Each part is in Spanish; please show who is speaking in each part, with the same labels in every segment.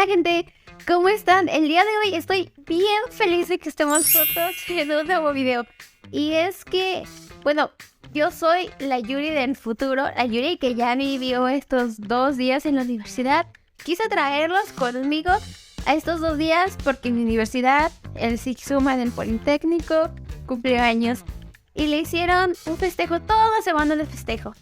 Speaker 1: Hola gente, ¿cómo están? El día de hoy estoy bien feliz de que estemos juntos en un nuevo video. Y es que, bueno, yo soy la Yuri del futuro, la Yuri que ya vivió estos 2 días en la universidad. Quise traerlos conmigo a estos 2 días porque mi universidad, el Sixuma del Politécnico, cumplió años. Y le hicieron un festejo, toda semana de festejo.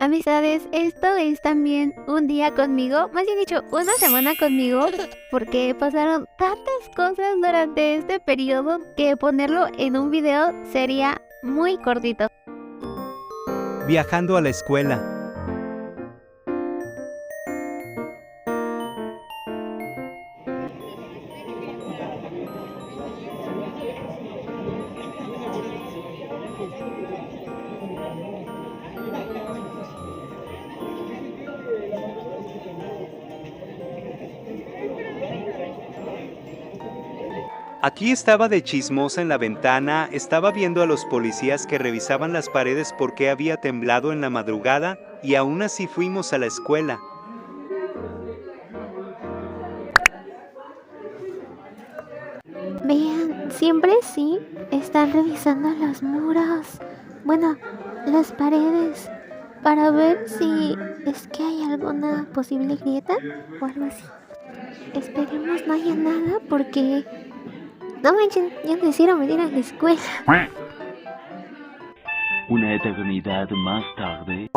Speaker 1: Amistades, esto es también un día conmigo, más bien dicho, una semana conmigo, porque pasaron tantas cosas durante este periodo que ponerlo en un video sería muy cortito.
Speaker 2: Viajando a la escuela. Aquí estaba de chismosa en la ventana, estaba viendo a los policías que revisaban las paredes porque había temblado en la madrugada, y aún así fuimos a la escuela.
Speaker 1: Vean, siempre sí, están revisando los muros, bueno, las paredes, para ver si es que hay alguna posible grieta o algo así. Esperemos no haya nada porque... No manchen, ya no hicieron venir a la escuela.
Speaker 3: Una eternidad más tarde.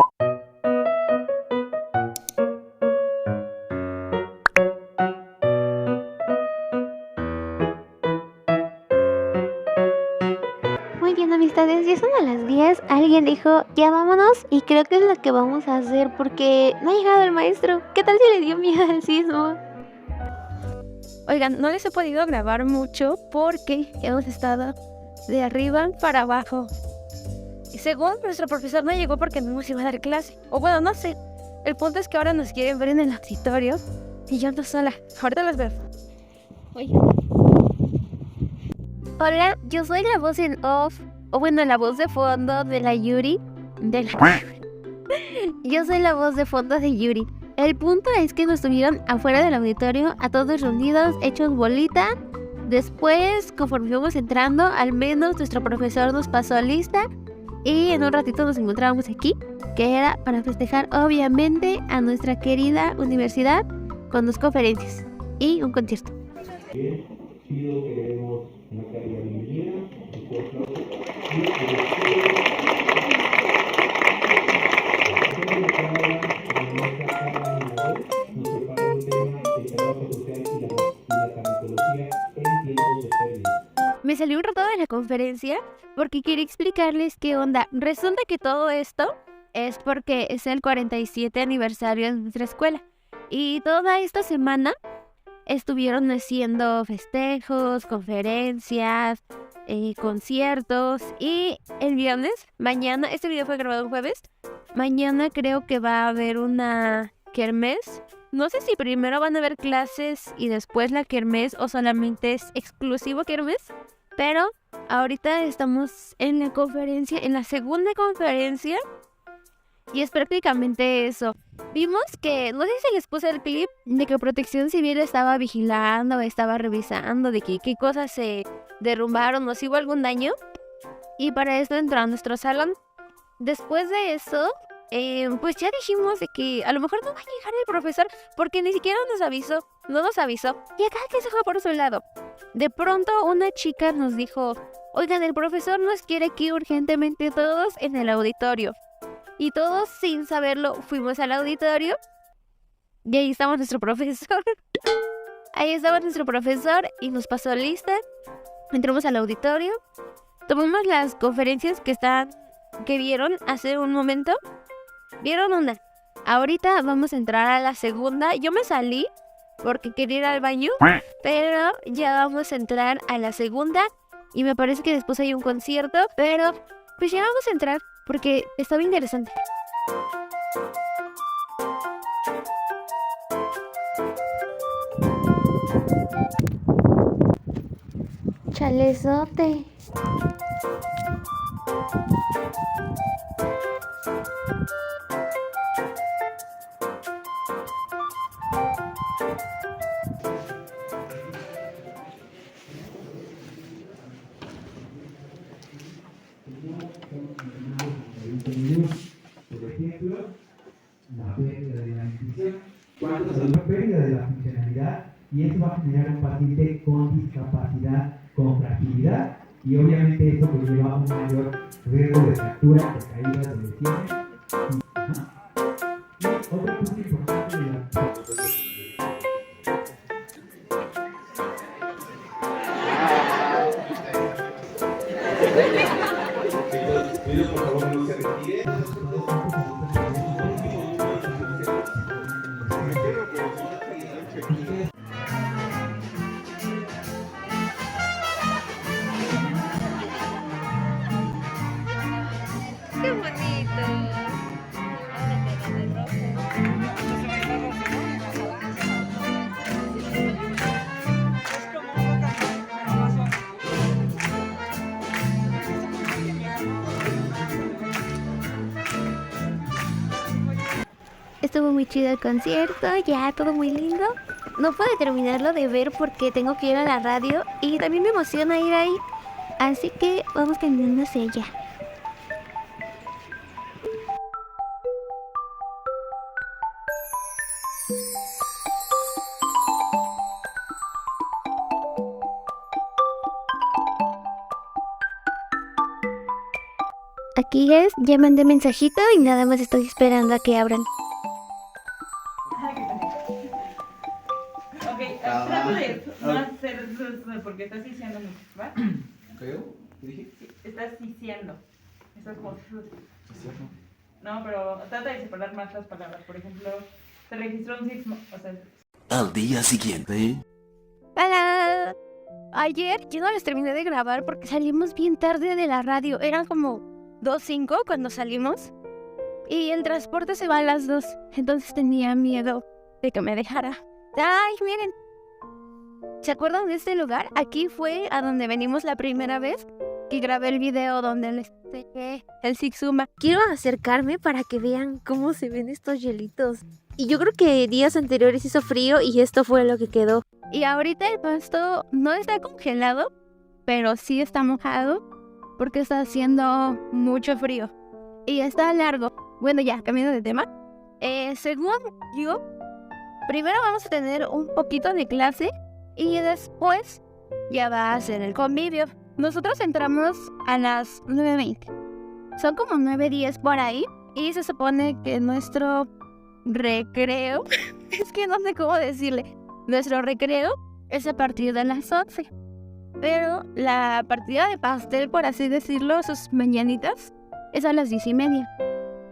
Speaker 1: Muy bien, amistades, ya son a las 10. Alguien dijo, ya vámonos, y creo que es lo que vamos a hacer porque no ha llegado el maestro. ¿Qué tal si le dio miedo al sismo? Oigan, no les he podido grabar mucho porque hemos estado de arriba para abajo. Y según nuestro profesor no llegó porque no nos iba a dar clase. O bueno, no sé. El punto es que ahora nos quieren ver en el auditorio y yo ando sola. Ahorita los veo. Oigan. Hola, yo soy la voz en off, o bueno, la voz de fondo de la Yuri. Yo soy la voz de fondo de Yuri. El punto es que nos tuvieron afuera del auditorio, a todos reunidos, hechos bolita. Después, conforme fuimos entrando, al menos nuestro profesor nos pasó lista. Y en un ratito nos encontrábamos aquí, que era para festejar obviamente a nuestra querida universidad con 2 conferencias y un concierto. Me salió un rato de la conferencia porque quería explicarles qué onda. Resulta que todo esto es porque es el 47 aniversario de nuestra escuela. Y toda esta semana estuvieron haciendo festejos, conferencias, conciertos. Y el viernes, mañana, este video fue grabado el jueves, mañana creo que va a haber una kermés. No sé si primero van a haber clases y después la kermés o solamente es exclusivo kermés. Pero ahorita estamos en la conferencia, en la segunda conferencia. Y es prácticamente eso. Vimos que, no sé si les puse el clip de que Protección Civil estaba vigilando, estaba revisando de que qué cosas se derrumbaron o si hubo algún daño. Y para esto entró a nuestro salón. Después de eso, pues ya dijimos de que a lo mejor no va a llegar el profesor porque ni siquiera no nos avisó. Y acá que se fue por su lado. De pronto una chica nos dijo, oigan, el profesor nos quiere aquí urgentemente todos en el auditorio. Y todos sin saberlo fuimos al auditorio y ahí estaba nuestro profesor. Ahí estaba nuestro profesor y nos pasó lista. Entramos al auditorio, tomamos las conferencias que vieron hace un momento. Vieron una. Ahorita vamos a entrar a la segunda. Yo me salí porque quería ir al baño, pero ya vamos a entrar a la segunda. Y me parece que después hay un concierto, pero pues ya vamos a entrar porque estaba interesante. Chalezote.
Speaker 4: la pérdida de la intuición, cuánto se la pérdida de la funcionalidad, y eso va a generar un paciente con discapacidad, con fragilidad, y obviamente eso conlleva un mayor riesgo de fractura, de caídas, de lesiones. Y otro punto importante de la
Speaker 5: Por favor, no se retire.
Speaker 1: ¡Qué bonito! Estuvo muy chido el concierto, ya todo muy lindo. No puedo terminarlo de ver porque tengo que ir a la radio y también me emociona ir ahí. Así que vamos caminando hacia allá. Aquí es, ya mandé mensajito y nada más estoy esperando a que abran.
Speaker 6: Ok, trata de no hacer porque estás diciendo mucho, ¿va?
Speaker 5: ¿Qué dije?
Speaker 6: Estás diciendo. Estás como... No, pero trata de separar más las palabras. Por ejemplo, se registró un sismo, o sea...
Speaker 3: Al día siguiente.
Speaker 1: ¡Hola! Ayer yo no les terminé de grabar porque salimos bien tarde de la radio. Eran como 2:05 cuando salimos. Y el transporte se va a las 2. Entonces tenía miedo de que me dejara. ¡Ay, miren! ¿Se acuerdan de este lugar? Aquí fue a donde venimos la primera vez que grabé el video donde les enseñé el Sixuma. Quiero acercarme para que vean cómo se ven estos hielitos. Y yo creo que días anteriores hizo frío y esto fue lo que quedó. Y ahorita el pasto no está congelado, pero sí está mojado porque está haciendo mucho frío. Y está largo. Bueno, ya, cambiando de tema. Según yo, primero vamos a tener un poquito de clase y después ya va a ser el convivio. Nosotros entramos a las 9:20. Son como 9:10 por ahí y se supone que nuestro recreo, es que no sé cómo decirle, nuestro recreo es a partir de las 11. Pero la partida de pastel, por así decirlo, sus mañanitas, es a las 10:30.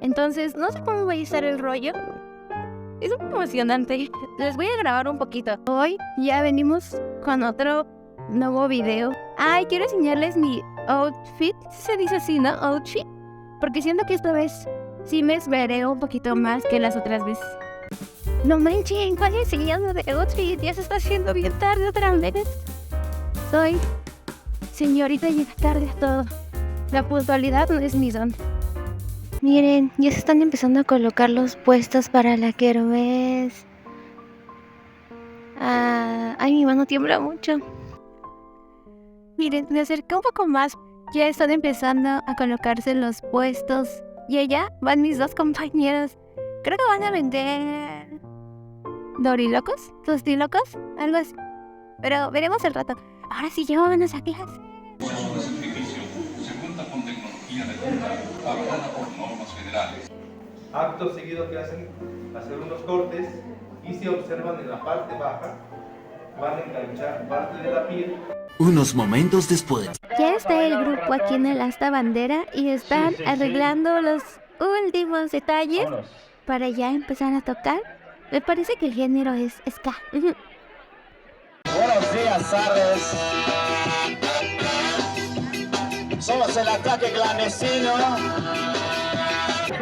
Speaker 1: Entonces, no sé cómo va a estar el rollo. Es muy emocionante. Les voy a grabar un poquito. Hoy ya venimos con otro nuevo video. Ay, quiero enseñarles mi outfit. Se dice así, ¿no? Outfit. Porque siento que esta vez sí me esmeré un poquito más que las otras veces. No manchen, ¿cuál es enseñando de outfit? Ya se está haciendo bien tarde otra vez. Soy señorita, llega tarde a todo. La puntualidad no es mi don. Miren, ya se están empezando a colocar los puestos para la kermés. Ay, mi mano tiembla mucho. Miren, me acerqué un poco más. Ya están empezando a colocarse los puestos. Y allá van mis dos compañeros. Creo que van a vender... ¿Dorilocos? ¿Tostilocos? Algo así. Pero veremos el rato. Ahora sí, llévanos a clase.
Speaker 5: Acto seguido que hacen hacer unos cortes y si observan en la parte baja van a enganchar parte de la piel.
Speaker 3: Unos momentos después.
Speaker 1: Ya está el grupo aquí en el asta bandera y están arreglando los últimos detalles para ya empezar a tocar. Me parece que el género es ska.
Speaker 7: Buenos días, tardes. Somos el ataque clandestino.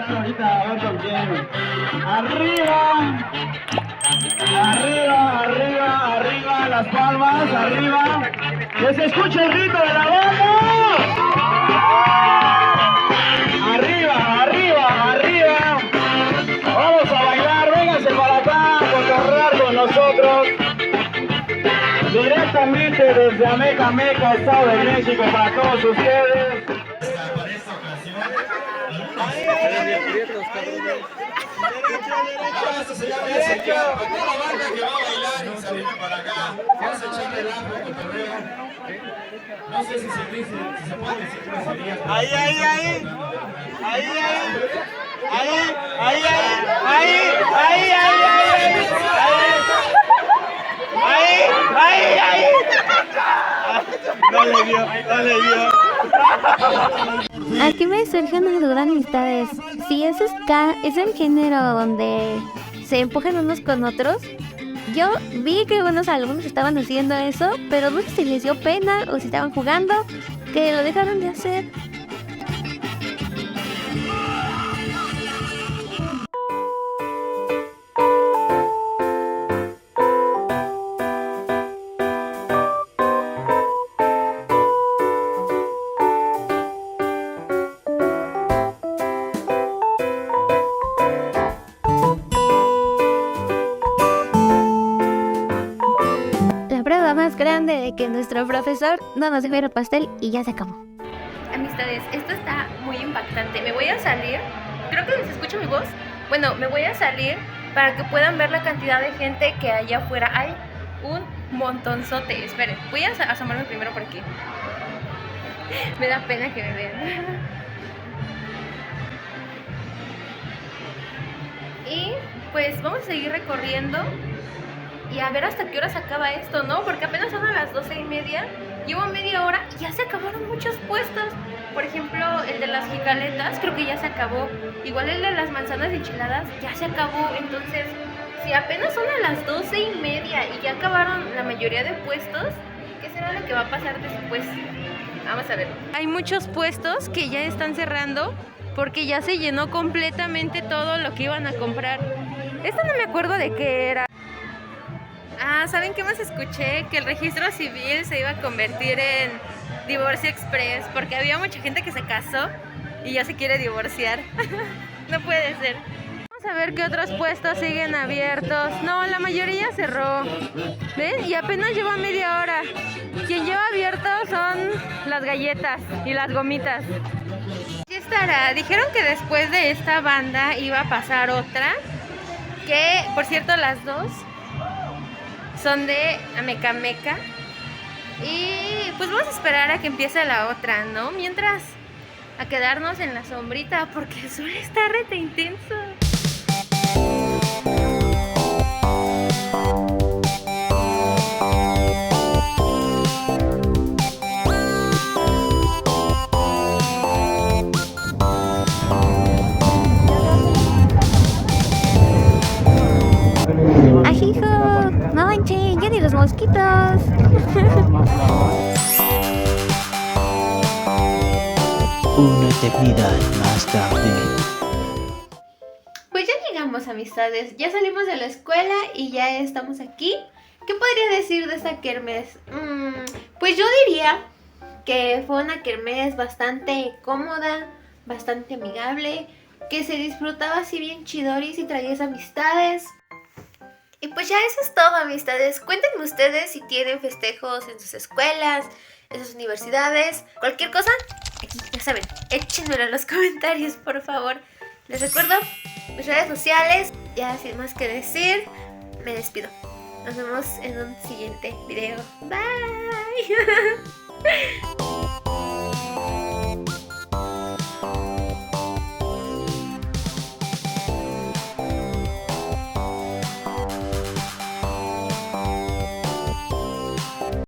Speaker 7: Ahorita a ver con quién. Arriba, arriba, arriba, arriba, las palmas, arriba. Que se escuche el grito de la banda. Arriba, arriba, arriba. Vamos a bailar, vénganse para acá a cotorrear con nosotros. Directamente desde Amecameca, Estado de México, para todos ustedes. Para esta ocasión, Ahora se llama el señor. A toda la banda que va a bailar y se viene para acá. Vamos a echar relajo, cotorreo. No sé si se dice, si se puede decir groserías. Ahí, ahí, ahí. Ahí, ahí. Ahí, ahí, ahí. Ahí, ahí, ahí, ahí. Ahí, ahí, ahí. No le dio, no le dio.
Speaker 1: Aquí me surge una duda, amistades. Si es ska, es el género donde se empujan unos con otros. Yo vi que unos alumnos estaban haciendo eso, pero no sé si les dio pena o si estaban jugando, que lo dejaron de hacer. La prueba más grande de que nuestro profesor no nos dejó ir al pastel y ya se acabó. Amistades, esto está muy impactante. Me voy a salir, creo que se escucha mi voz. Bueno, me voy a salir para que puedan ver la cantidad de gente que hay afuera. Hay un montonzote. Esperen, voy a asomarme primero por aquí. Me da pena que me vean. Y pues vamos a seguir recorriendo y a ver hasta qué hora se acaba esto, ¿no? Porque apenas son a las 12:30. Llevo media hora y ya se acabaron muchos puestos. Por ejemplo, el de las jicaletas creo que ya se acabó. Igual el de las manzanas enchiladas ya se acabó. Entonces, si apenas son a las 12:30 y ya acabaron la mayoría de puestos, ¿qué será lo que va a pasar después? Vamos a ver. Hay muchos puestos que ya están cerrando porque ya se llenó completamente todo lo que iban a comprar. Esto no me acuerdo de qué era. Ah, ¿saben qué más escuché? Que el registro civil se iba a convertir en divorcio express porque había mucha gente que se casó y ya se quiere divorciar. No puede ser. Vamos a ver qué otros puestos siguen abiertos. No, la mayoría cerró. ¿Ven? Y apenas lleva media hora. Quien lleva abierto son las galletas y las gomitas. Ya estará. Dijeron que después de esta banda iba a pasar otra. Que, por cierto, las dos son de Amecameca. Y pues vamos a esperar a que empiece la otra, ¿no? Mientras, a quedarnos en la sombrita porque el sol está rete intenso. ¡Ajijo! ¡No manchen! ¡Ya ni los mosquitos!
Speaker 3: Una eternidad más tarde.
Speaker 1: Pues ya llegamos, amistades. Ya salimos de la escuela y ya estamos aquí. ¿Qué podría decir de esta kermés? Pues yo diría que fue una kermés bastante cómoda, bastante amigable, que se disfrutaba así bien chidoris y traías amistades. Y pues ya eso es todo, amistades. Cuéntenme ustedes si tienen festejos en sus escuelas, en sus universidades, cualquier cosa. Aquí, ya saben, échenmelo en los comentarios, por favor. Les recuerdo mis redes sociales. Ya sin más que decir, me despido. Nos vemos en un siguiente video. Bye.